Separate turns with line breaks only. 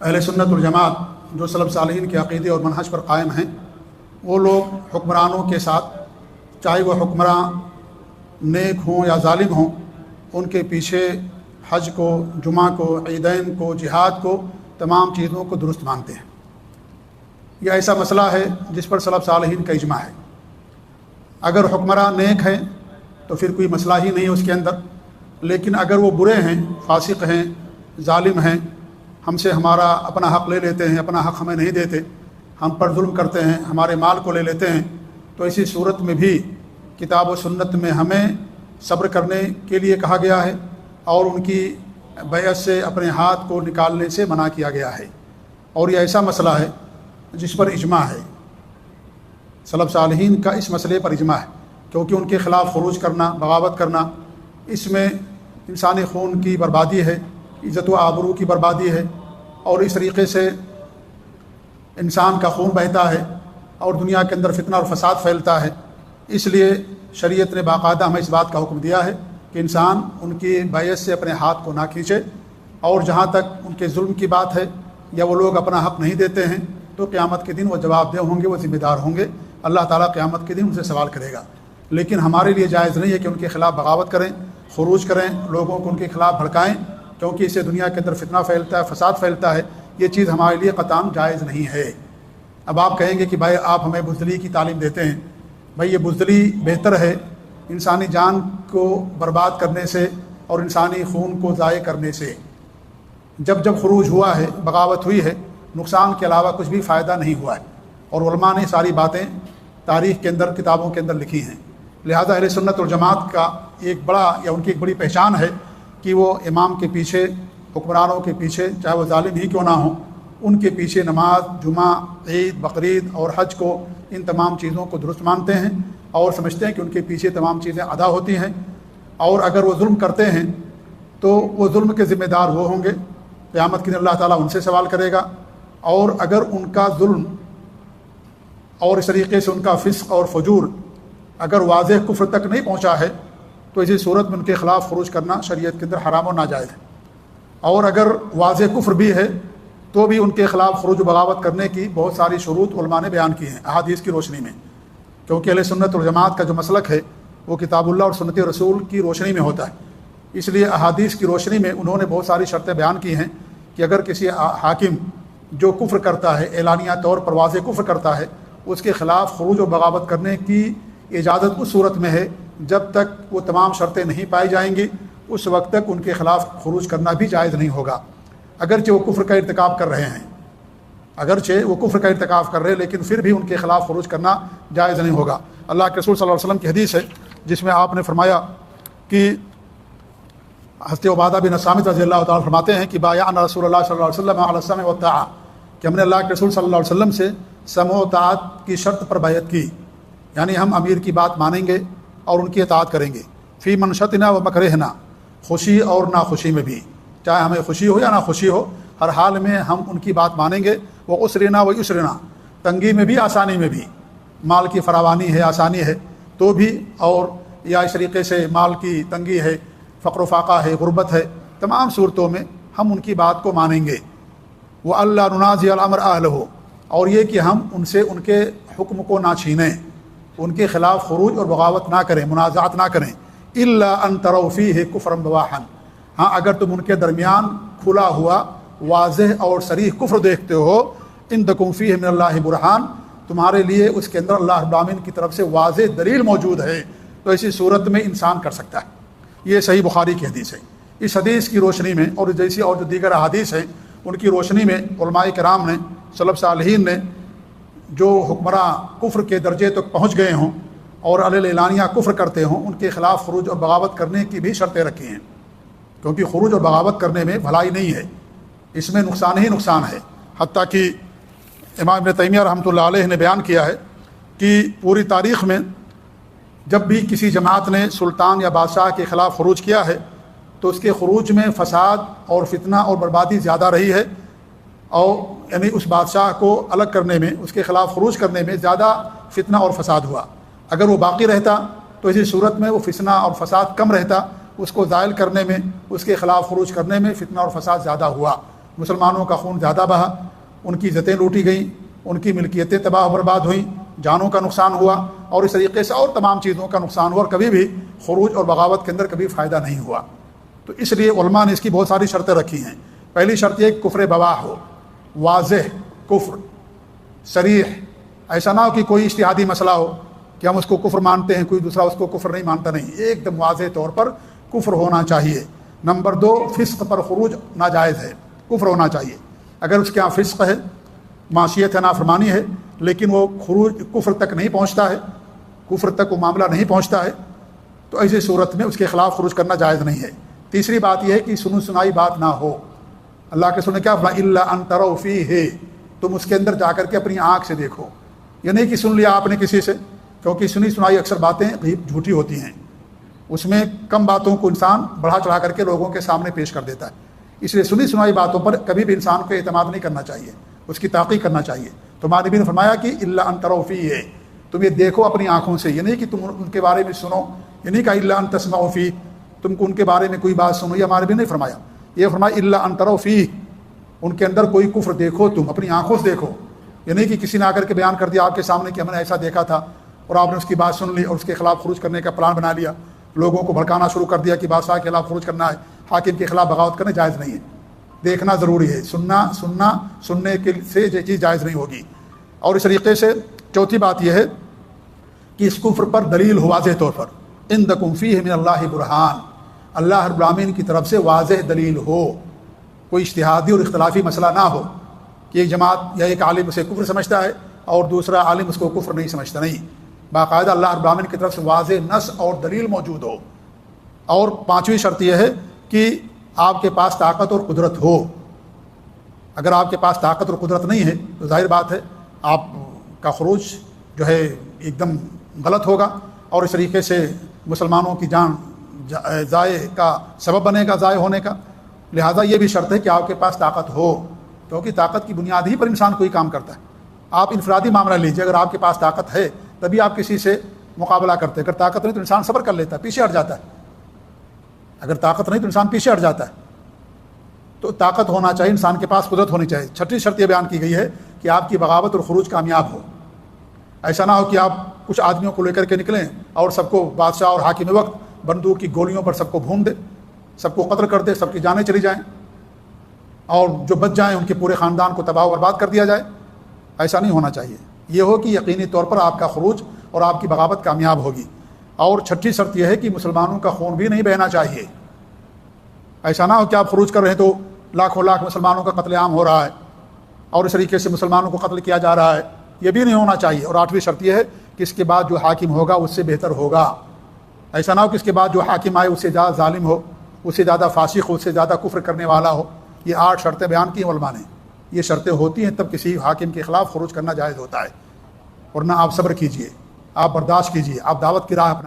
اہل سنت والجماعت جو سلف صالحین کے عقیدے اور منہج پر قائم ہیں، وہ لوگ حکمرانوں کے ساتھ، چاہے وہ حکمران نیک ہوں یا ظالم ہوں، ان کے پیچھے حج کو، جمعہ کو، عیدین کو، جہاد کو، تمام چیزوں کو درست مانتے ہیں۔ یہ ایسا مسئلہ ہے جس پر سلف صالحین کا اجماع ہے۔ اگر حکمران نیک ہیں تو پھر کوئی مسئلہ ہی نہیں ہے اس کے اندر، لیکن اگر وہ برے ہیں، فاسق ہیں، ظالم ہیں، ہم سے ہمارا اپنا حق لے لیتے ہیں، اپنا حق ہمیں نہیں دیتے، ہم پر ظلم کرتے ہیں، ہمارے مال کو لے لیتے ہیں، تو اسی صورت میں بھی کتاب و سنت میں ہمیں صبر کرنے کے لیے کہا گیا ہے، اور ان کی بیعت سے اپنے ہاتھ کو نکالنے سے منع کیا گیا ہے۔ اور یہ ایسا مسئلہ ہے جس پر اجماع ہے، سلف صالحین کا اس مسئلے پر اجماع ہے، کیونکہ ان کے خلاف خروج کرنا، بغاوت کرنا، اس میں انسانی خون کی بربادی ہے، عزت و آبرو کی بربادی ہے، اور اس طریقے سے انسان کا خون بہتا ہے اور دنیا کے اندر فتنہ اور فساد پھیلتا ہے۔ اس لیے شریعت نے باقاعدہ ہمیں اس بات کا حکم دیا ہے کہ انسان ان کی بیعت سے اپنے ہاتھ کو نہ کھینچے، اور جہاں تک ان کے ظلم کی بات ہے یا وہ لوگ اپنا حق نہیں دیتے ہیں تو قیامت کے دن وہ جواب دہ ہوں گے، وہ ذمہ دار ہوں گے، اللہ تعالیٰ قیامت کے دن ان سے سوال کرے گا۔ لیکن ہمارے لیے جائز نہیں ہے کہ ان کے خلاف بغاوت کریں، خروج کریں، لوگوں کو ان کے خلاف بھڑکائیں، کیونکہ اسے دنیا کے اندر فتنہ پھیلتا ہے، فساد پھیلتا ہے۔ یہ چیز ہمارے لیے قطعاً جائز نہیں ہے۔ اب آپ کہیں گے کہ بھائی آپ ہمیں بزدلی کی تعلیم دیتے ہیں، بھائی یہ بزدلی بہتر ہے انسانی جان کو برباد کرنے سے اور انسانی خون کو ضائع کرنے سے۔ جب خروج ہوا ہے، بغاوت ہوئی ہے، نقصان کے علاوہ کچھ بھی فائدہ نہیں ہوا ہے، اور علماء نے ساری باتیں تاریخ کے اندر، کتابوں کے اندر لکھی ہیں۔ لہذا اہل سنت والجماعت کا ایک بڑا یا ان کی ایک بڑی پہچان ہے کہ وہ امام کے پیچھے، حکمرانوں کے پیچھے، چاہے وہ ظالم ہی کیوں نہ ہوں، ان کے پیچھے نماز، جمعہ، عید، بقرعید اور حج کو، ان تمام چیزوں کو درست مانتے ہیں اور سمجھتے ہیں کہ ان کے پیچھے تمام چیزیں ادا ہوتی ہیں، اور اگر وہ ظلم کرتے ہیں تو وہ ظلم کے ذمہ دار وہ ہوں گے، قیامت کے دن اللہ تعالیٰ ان سے سوال کرے گا۔ اور اگر ان کا ظلم اور اس طریقے سے ان کا فسق اور فجور اگر واضح کفر تک نہیں پہنچا ہے تو اسی صورت میں ان کے خلاف خروج کرنا شریعت کے اندر حرام و ناجائز ہے، اور اگر واضح کفر بھی ہے تو بھی ان کے خلاف خروج و بغاوت کرنے کی بہت ساری شروط علماء نے بیان کی ہیں احادیث کی روشنی میں، کیونکہ اہل سنت والجماعت کا جو مسلک ہے وہ کتاب اللہ اور سنت رسول کی روشنی میں ہوتا ہے۔ اس لیے احادیث کی روشنی میں انہوں نے بہت ساری شرطیں بیان کی ہیں کہ اگر کسی حاکم جو کفر کرتا ہے، اعلانیہ طور پر واضح کفر کرتا ہے، اس کے خلاف خروج و بغاوت کرنے کی اجازت اس صورت میں ہے جب تک وہ تمام شرطیں نہیں پائی جائیں گی، اس وقت تک ان کے خلاف خروج کرنا بھی جائز نہیں ہوگا، اگرچہ وہ کفر کا ارتکاب کر رہے ہیں، اگرچہ وہ کفر کا ارتکاب کر رہے ہیں، لیکن پھر بھی ان کے خلاف خروج کرنا جائز نہیں ہوگا۔ اللہ کے رسول صلی اللہ علیہ وسلم کی حدیث ہے جس میں آپ نے فرمایا کہ حضرت عبادہ بن صامت رضی اللہ تعالیٰ فرماتے ہیں کہ بایعنا رسول اللہ صلی اللہ علیہ وسلم علی السمع والطاعہ، کہ ہم نے اللہ کے رسول صلی اللہ علیہ وسلم سے سمع و طاعت کی شرط پر بیعت کی، یعنی ہم امیر کی بات مانیں گے اور ان کی اطاعت کریں گے، فی منشطنا و مکرہنا، خوشی اور ناخوشی میں بھی، چاہے ہمیں خوشی ہو یا ناخوشی ہو، ہر حال میں ہم ان کی بات مانیں گے، وہ عسرنا و یسرنا، تنگی میں بھی آسانی میں بھی، مال کی فراوانی ہے، آسانی ہے تو بھی، اور یا اس طریقے سے مال کی تنگی ہے، فقر و فاقہ ہے، غربت ہے، تمام صورتوں میں ہم ان کی بات کو مانیں گے۔ وہ اللہ ننازع الامر اہلہ، اور یہ کہ ہم ان سے ان کے حکم کو نہ چھینیں، ان کے خلاف خروج اور بغاوت نہ کریں، منازعات نہ کریں، الا ان تروا فیہ کفرا بواحا، ہاں اگر تم ان کے درمیان کھلا ہوا واضح اور صریح کفر دیکھتے ہو، عندکم فیہ من اللہ برہان، تمہارے لیے اس کے اندر اللہ رب العالمین کی طرف سے واضح دلیل موجود ہے، تو اسی صورت میں انسان کر سکتا ہے۔ یہ صحیح بخاری کی حدیث ہے۔ اس حدیث کی روشنی میں اور جیسی اور جو دیگر احادیث ہیں ان کی روشنی میں علماء کرام نے، سلف صالحین نے، جو حکمراں کفر کے درجے تک پہنچ گئے ہوں اور اعلانیہ کفر کرتے ہوں، ان کے خلاف خروج اور بغاوت کرنے کی بھی شرطیں رکھی ہیں، کیونکہ خروج اور بغاوت کرنے میں بھلائی نہیں ہے، اس میں نقصان ہی نقصان ہے۔ حتیٰ کہ امام ابن تیمیہ رحمۃ اللہ علیہ نے بیان کیا ہے کہ پوری تاریخ میں جب بھی کسی جماعت نے سلطان یا بادشاہ کے خلاف خروج کیا ہے تو اس کے خروج میں فساد اور فتنہ اور بربادی زیادہ رہی ہے، اور یعنی اس بادشاہ کو الگ کرنے میں، اس کے خلاف خروج کرنے میں زیادہ فتنہ اور فساد ہوا۔ اگر وہ باقی رہتا تو اسی صورت میں وہ فتنہ اور فساد کم رہتا، اس کو زائل کرنے میں، اس کے خلاف خروج کرنے میں فتنہ اور فساد زیادہ ہوا۔ مسلمانوں کا خون زیادہ بہا، ان کی عزتیں لوٹی گئیں، ان کی ملکیتیں تباہ و برباد ہوئیں، جانوں کا نقصان ہوا، اور اس طریقے سے اور تمام چیزوں کا نقصان ہوا، اور کبھی بھی خروج اور بغاوت کے اندر کبھی فائدہ نہیں ہوا۔ تو اس لیے علماء نے اس کی بہت ساری شرطیں رکھی ہیں۔ پہلی شرط یہ کہ کفر بواح ہو، واضح کفر صریح، ایسا نہ ہو کہ کوئی اجتہادی مسئلہ ہو کہ ہم اس کو کفر مانتے ہیں، کوئی دوسرا اس کو کفر نہیں مانتا، نہیں، ایک دم واضح طور پر کفر ہونا چاہیے۔ نمبر 2، فسق پر خروج ناجائز ہے، کفر ہونا چاہیے۔ اگر اس کے یہاں فسق ہے، معصیت ہے، نافرمانی ہے، لیکن وہ خروج کفر تک نہیں پہنچتا ہے، کفر تک وہ معاملہ نہیں پہنچتا ہے، تو ایسی صورت میں اس کے خلاف خروج کرنا جائز نہیں ہے۔ تیسری بات یہ ہے کہ سنی سنائی بات نہ ہو۔ اللہ کے رسول نے کیا فرمایا، الا ان تروا فیہ، تم اس کے اندر جا کر کے اپنی آنکھ سے دیکھو۔ یہ نہیں کہ سن لیا آپ نے کسی سے، کیونکہ سنی سنائی اکثر باتیں جھوٹی ہوتی ہیں، اس میں کم باتوں کو انسان بڑھا چڑھا کر کے لوگوں کے سامنے پیش کر دیتا ہے۔ اس لیے سنی سنائی باتوں پر کبھی بھی انسان کو اعتماد نہیں کرنا چاہیے، اس کی تحقیق کرنا چاہیے۔ تو ہمارے نبی نے فرمایا کہ الا ان تروا فیہ، تم یہ دیکھو اپنی آنکھوں سے، یہ نہیں کہ تم ان کے بارے میں سنو، یہ نہیں کہا الا ان تسمعوا فیہ، تم کو ان کے بارے میں کوئی بات سنو، یہ ہمارے نبی نے فرمایا، یہ فرمایا الا ان تروا فیہ، ان کے اندر کوئی کفر دیکھو، تم اپنی آنکھوں سے دیکھو۔ یہ نہیں کہ کسی نے آ کر کے بیان کر دیا آپ کے سامنے کہ ہم نے ایسا دیکھا تھا، اور آپ نے اس کی بات سن لی اور اس کے خلاف خروج کرنے کا پلان بنا لیا، لوگوں کو بھڑکانا شروع کر دیا کہ بادشاہ کے خلاف خروج کرنا ہے، حاکم کے خلاف بغاوت کرنا جائز نہیں ہے۔ دیکھنا ضروری ہے، سننے کے سے یہ چیز جائز نہیں ہوگی۔ اور اس طریقے سے چوتھی بات یہ ہے کہ اس کفر پر دلیل ہو واضح طور پر، عندکم فیہ من اللہ برہان، اللہ رب العالمین کی طرف سے واضح دلیل ہو، کوئی اجتہادی اور اختلافی مسئلہ نہ ہو کہ ایک جماعت یا ایک عالم اسے کفر سمجھتا ہے اور دوسرا عالم اس کو کفر نہیں سمجھتا، نہیں، باقاعدہ اللہ رب العالمین کی طرف سے واضح نص اور دلیل موجود ہو۔ اور پانچویں شرط یہ ہے کہ آپ کے پاس طاقت اور قدرت ہو۔ اگر آپ کے پاس طاقت اور قدرت نہیں ہے تو ظاہر بات ہے آپ کا خروج جو ہے ایک دم غلط ہوگا، اور اس طریقے سے مسلمانوں کی جان ضائع کا سبب بنے گا، ضائع ہونے کا۔ لہٰذا یہ بھی شرط ہے کہ آپ کے پاس طاقت ہو، کیونکہ طاقت کی بنیاد ہی پر انسان کوئی کام کرتا ہے۔ آپ انفرادی معاملہ لیجیے، اگر آپ کے پاس طاقت ہے تبھی آپ کسی سے مقابلہ کرتے ہیں، اگر طاقت نہیں تو انسان صبر کر لیتا ہے، پیچھے ہٹ جاتا ہے۔ اگر طاقت نہیں تو انسان پیچھے ہٹ جاتا ہے۔ تو طاقت ہونا چاہیے، انسان کے پاس قدرت ہونی چاہیے۔ چھٹی شرط یہ بیان کی گئی ہے کہ آپ کی بغاوت اور خروج کامیاب ہو۔ ایسا نہ ہو کہ آپ کچھ آدمیوں کو لے کر کے نکلیں اور سب کو بادشاہ اور حاکم وقت بندوق کی گولیوں پر سب کو بھون دے، سب کو قتل کر دے، سب کی جانیں چلی جائیں، اور جو بچ جائیں ان کے پورے خاندان کو تباہ و برباد کر دیا جائے۔ ایسا نہیں ہونا چاہیے۔ یہ ہو کہ یقینی طور پر آپ کا خروج اور آپ کی بغاوت کامیاب ہوگی۔ اور چھٹی شرط یہ ہے کہ مسلمانوں کا خون بھی نہیں بہنا چاہیے۔ ایسا نہ ہو کہ آپ خروج کر رہے ہیں تو لاکھوں لاکھ مسلمانوں کا قتل عام ہو رہا ہے اور اس طریقے سے مسلمانوں کو قتل کیا جا رہا ہے، یہ بھی نہیں ہونا چاہیے۔ اور آٹھویں شرط یہ ہے کہ اس کے بعد جو حاکم ہوگا اس سے بہتر ہوگا۔ ایسا نہ ہو کہ اس کے بعد جو حاکم آئے اس سے زیادہ ظالم ہو، اس سے زیادہ فاسق ہو، اس سے زیادہ کفر کرنے والا ہو۔ یہ 8 شرطیں بیان کی ہیں علماء نے۔ یہ شرطیں ہوتی ہیں تب کسی حاکم کے خلاف خروج کرنا جائز ہوتا ہے، ورنہ آپ صبر کیجئے، آپ برداشت کیجئے، آپ دعوت کی راہ اپنا